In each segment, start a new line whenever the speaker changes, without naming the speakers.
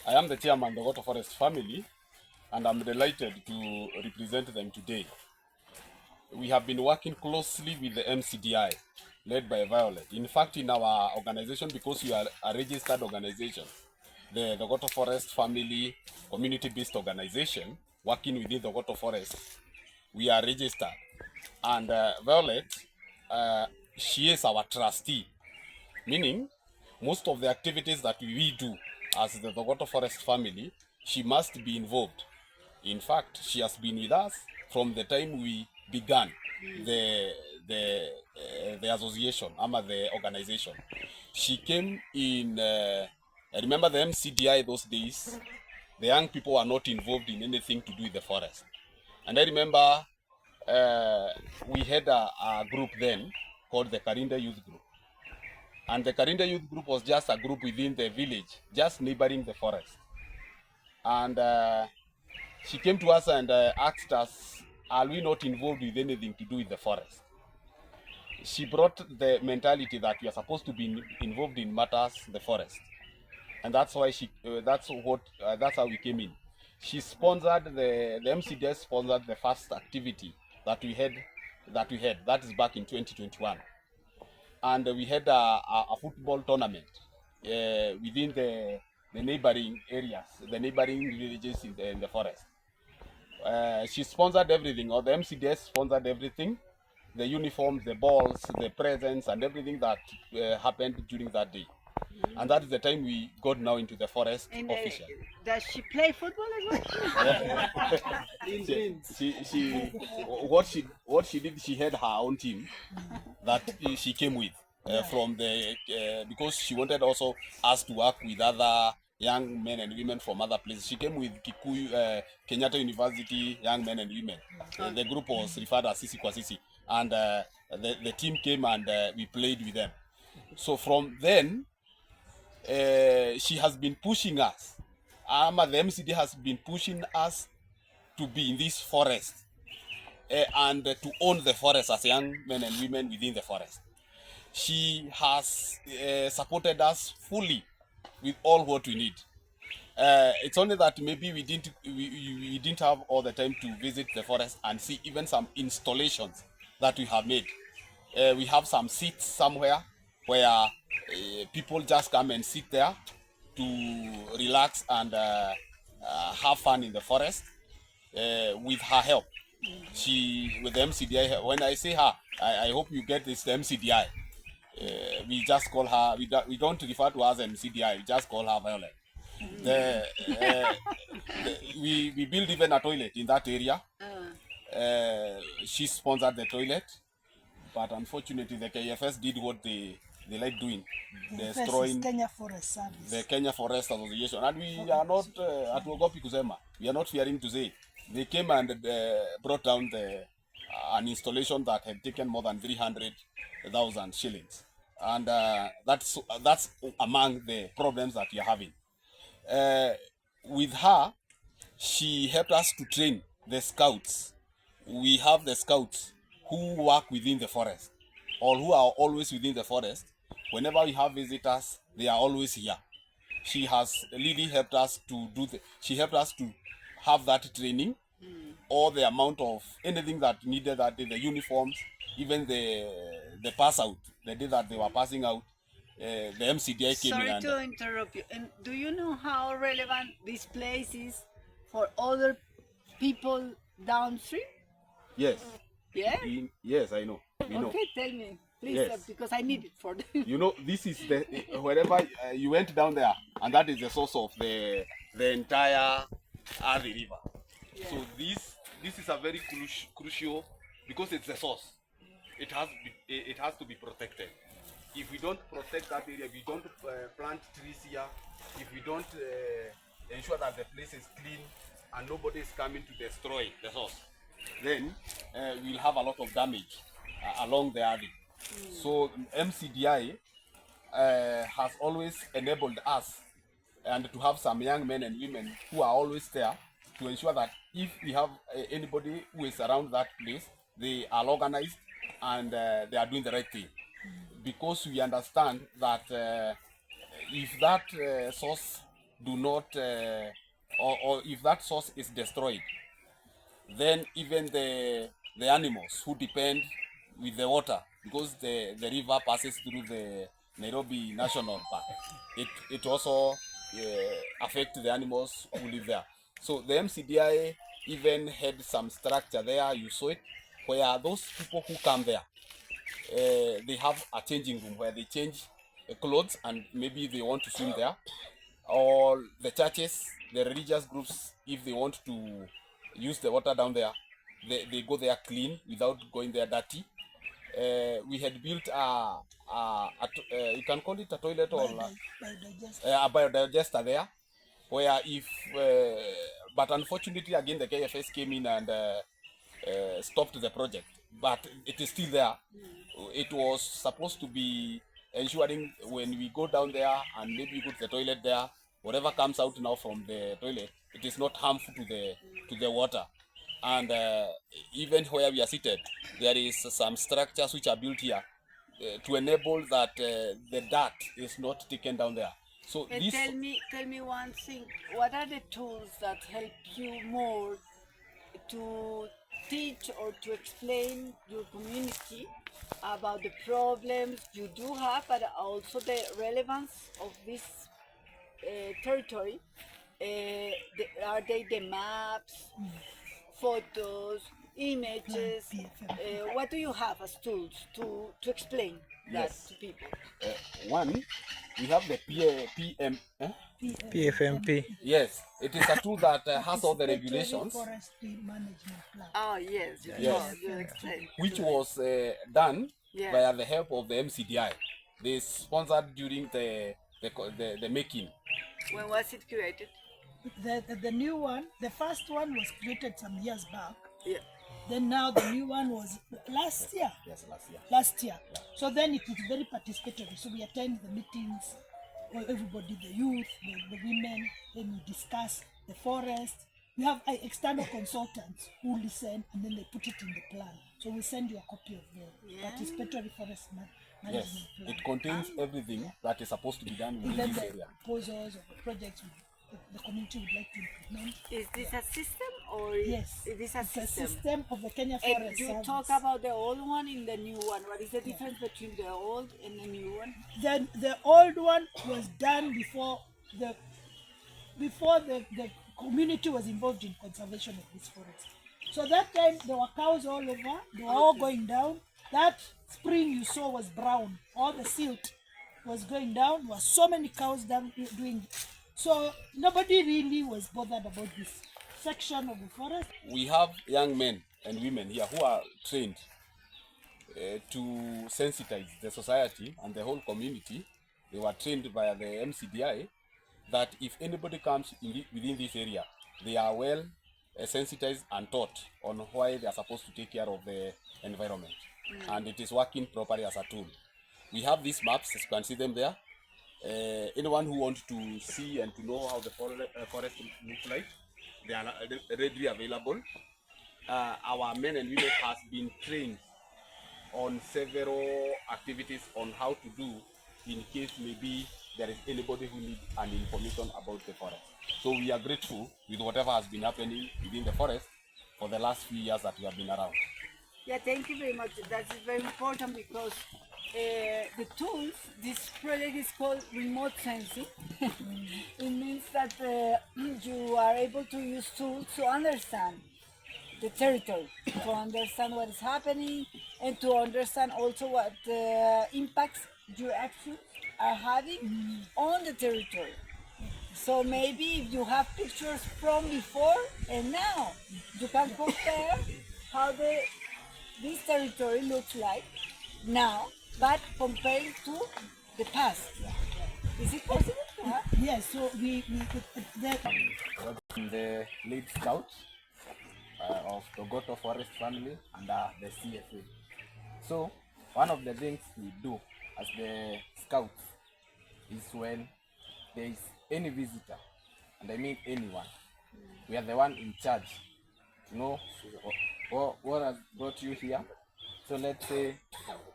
I am the chairman of the Thogoto Forest family, and I'm delighted to represent them today. We have been working closely with the MCDI, led by Violet. In fact, in our organization, because we are a registered organization, the Thogoto Forest Family Community-Based Organization, working within the Thogoto Forest, we are registered. And Violet, uh, she is our trustee, meaning most of the activities that we do as the Thogoto Forest family, she must be involved. In fact, she has been with us from the time we began the the association, the organization. She came in. I remember the MCDI those days. The young people were not involved in anything to do with the forest, and I remember we had a group then called the Karinda Youth Group. And the Karinda Youth Group was just a group within the village, just neighboring the forest. And she came to us and asked us, are we not involved with anything to do with the forest? She brought the mentality that we are supposed to be involved in matters the forest. And that's why that's how we came in. She sponsored the MCDS sponsored the first activity that we had. That is back in 2021. And we had a football tournament within the neighboring areas, the neighboring villages in the forest. She sponsored everything, or the MCDS sponsored everything, the uniforms, the balls, the presents, and everything that happened during that day. And that is the time we got now into the forest officially.
Does she play football as well?
What she did, she had her own team that she came with from the because she wanted also us to work with other young men and women from other places. She came with Kikuyu, Kenyatta University young men and women. The group was referred as Sisi kwa Sisi, and the team came and we played with them. So from then, she has been pushing us. The MCD has been pushing us to be in this forest and to own the forest as young men and women within the forest. She has supported us fully with all what we need. It's only that maybe we didn't have all the time to visit the forest and see even some installations that we have made. We have some seats somewhere where people just come and sit there to relax and have fun in the forest with her help. She, with the MCDI, when I say her, I hope you get this, the MCDI. We just call her, we don't refer to her as MCDI, we just call her Violet. We build even a toilet in that area. She sponsored the toilet, but unfortunately the KFS did what they like doing, destroying
Kenya Forest Service.
The Kenya Forest Association, and we are not hatuogopi kusema, we are not fearing to say. They came and brought down an installation that had taken more than 300,000 shillings, and that's among the problems that we are having. With her, she helped us to train the scouts. We have the scouts who work within the forest, or who are always within the forest. Whenever we have visitors, they are always here. She has really helped us to she helped us to have that training, all the amount of anything that needed that day, the uniforms, even the pass out, the day that they were passing out, the MCDI came in.
Sorry to interrupt you. And do you know how relevant this place is for other people downstream?
Yes.
Yeah?
Yes, I know. We know.
Okay, tell me. Please,
Yes.
because I need it for them.
You know, this is the wherever you went down there, and that is the source of the entire Athi River. Yeah. So this is a very crucial, because it's the source. It has to be protected. If we don't protect that area, we don't plant trees here, if we don't ensure that the place is clean and nobody is coming to destroy the source, then we'll have a lot of damage along the Athi. So MCDI has always enabled us and to have some young men and women who are always there to ensure that if we have anybody who is around that place, they are organized and they are doing the right thing. Because we understand that if that source do not, or if that source is destroyed, then even the animals who depend with the water, because the river passes through the Nairobi National Park, it also affect the animals who live there. So the MCDI even had some structure there, you saw it, where those people who come there, they have a changing room where they change clothes and maybe they want to swim there. Or the churches, the religious groups, if they want to use the water down there, they go there clean without going there dirty. We had built you can call it a toilet or a biodigester there, where if, but unfortunately again the KFS came in and stopped the project, but it is still there. It was supposed to be ensuring when we go down there and maybe go to the toilet there, whatever comes out now from the toilet, it is not harmful to the water. And even where we are seated, there is some structures which are built here to enable that the dirt is not taken down there. So
And
this,
tell me one thing. What are the tools that help you more to teach or to explain your community about the problems you do have, but also the relevance of this territory? Are they the maps, photos, images? What do you have as tools to explain that
Yes.
to people?
one, we have the PM.
PFMP.
Yes, it is a tool that has all the regulations,
Forestry management plan.
Oh yes,
Yes.
you explain.
which was done
Yeah.
via the help of the MCDI. They sponsored during the making.
When was it created?
The new one, the first one was created some years back.
Yeah.
Then now the new one was last year.
Yes, last year.
Last year. So then it is very participatory. So we attend the meetings, everybody, the youth, the women, then we discuss the forest. We have external consultants who listen and then they put it in the plan. So we send you a copy of the
Yeah.
participatory forest
Yes,
management plan.
it contains everything that is supposed to be done
And
within
then
this
the
area.
proposals or the projects the community would like to implement.
Is this a system or
Yes,
it is a
it's a
system?
system of the Kenya
And
Forest
you
Service.
talk about the old one and the new one. What is the difference between the old and the new one?
Then the old one was done before the community was involved in conservation of this forest. So that time there were cows all over, they were all going down. That spring you saw was brown, all the silt was going down. There were so many cows down doing. So nobody really was bothered about this section of the forest.
We have young men and women here who are trained to sensitize the society and the whole community. They were trained by the MCDI that if anybody comes within this area, they are well sensitized and taught on why they are supposed to take care of the environment. And it is working properly as a tool. We have these maps, as you can see them there. Anyone who wants to see and to know how the forest looks like, they are readily available. Our men and women has been trained on several activities on how to do in case maybe there is anybody who needs an information about the forest. So we are grateful with whatever has been happening within the forest for the last few years that we have been around.
Yeah, thank you very much. That is very important because the tools, this project is called remote sensing. It means that you are able to use tools to understand the territory, to understand what is happening, and to understand also what impacts your actions are having on the territory. So maybe if you have pictures from before and now, you can compare how this territory looks like now, but comparing to the past. Is it possible to have?
Yes, so
I'm the lead scout of Thogoto Forest Family and the CFA. So one of the things we do as the scouts is when there is any visitor, and I mean anyone, we are the one in charge to know what has brought you here. So let's say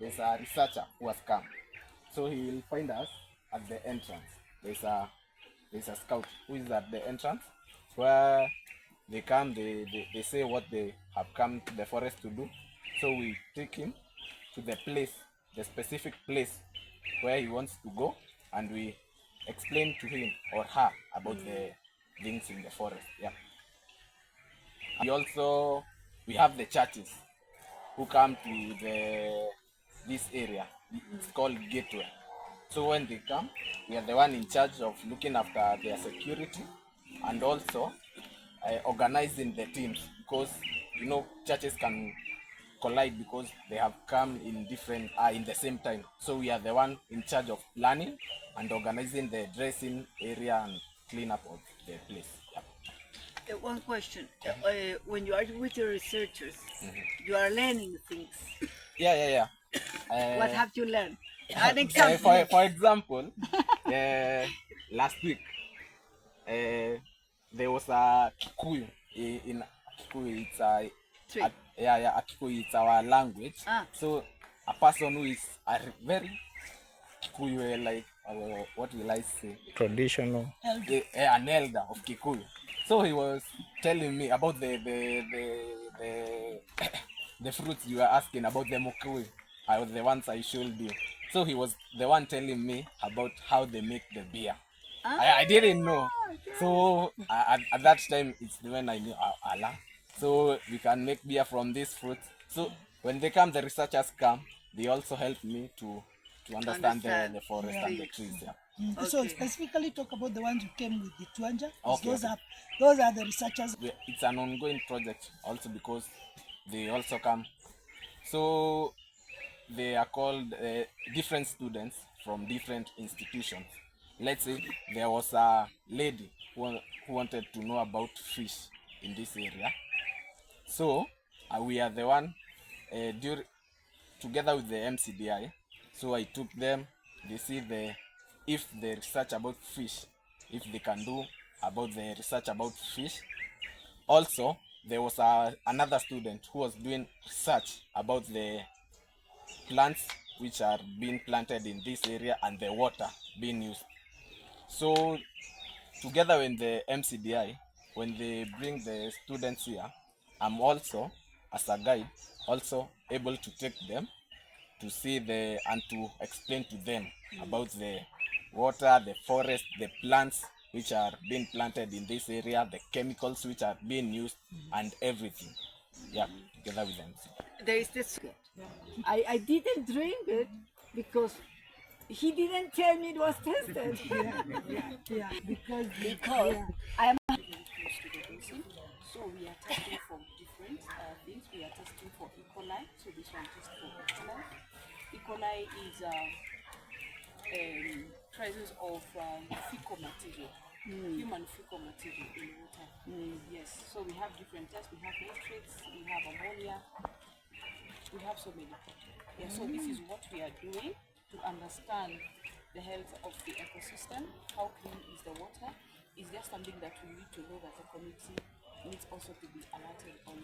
there's a researcher who has come, so he will find us at the entrance. There's there's a scout who is at the entrance, where they come, they say what they have come to the forest to do. So we take him to the place, the specific place where he wants to go, and we explain to him or her about the things in the forest. Yeah. We have the churches who come to this area. It's called gateway. So when they come, we are the one in charge of looking after their security and also organizing the teams, because you know churches can collide because they have come in different in the same time. So we are the one in charge of planning and organizing the dressing area and cleanup of the place. Yeah.
One question. When you are with your researchers, you are learning things.
Yeah.
What have you learned? An example.
For example, last week there was a Kikuyu. In Kikuyu, it's a Kikuyu, it's our language. So a person who is a very Kikuyu, like what will I say?
Traditional.
An elder of Kikuyu. So he was telling me about the the fruits you were asking about, the mokui. I was the ones I showed you. So he was the one telling me about how they make the beer. I didn't know. So at that time, it's when I knew Allah. So we can make beer from this fruit. So when they come, the researchers come, they also help me to understand the forest and the trees. Yeah.
Okay. So specifically talk about the ones you came with the Tuanja.
Okay.
Those are the researchers.
It's an ongoing project also because they also come. So they are called different students from different institutions. Let's say there was a lady who wanted to know about fish in this area. So we are the one together with the MCDI. So I took them. They see if the research about fish, if they can do about the research about fish. Also, there was another student who was doing research about the plants which are being planted in this area and the water being used. So together with the MCDI, when they bring the students here, I'm also, as a guide, also able to take them to see and to explain to them about the water, the forest, the plants which are being planted in this area, the chemicals which are being used, and everything. Yeah, together with them.
There is this. I didn't drink it because he didn't tell me it was tested.
Because
I am.
So we are testing for different things. We are testing for E. coli. So this one is for E. coli. E. coli is presence of fecal material, human fecal material in water. Yes. So we have different tests. We have nitrates. We have ammonia. We have so many. Yeah. So this is what we are doing to understand the health of the ecosystem. How clean is the water? Is there something that we need to know that the community needs also to be alerted on?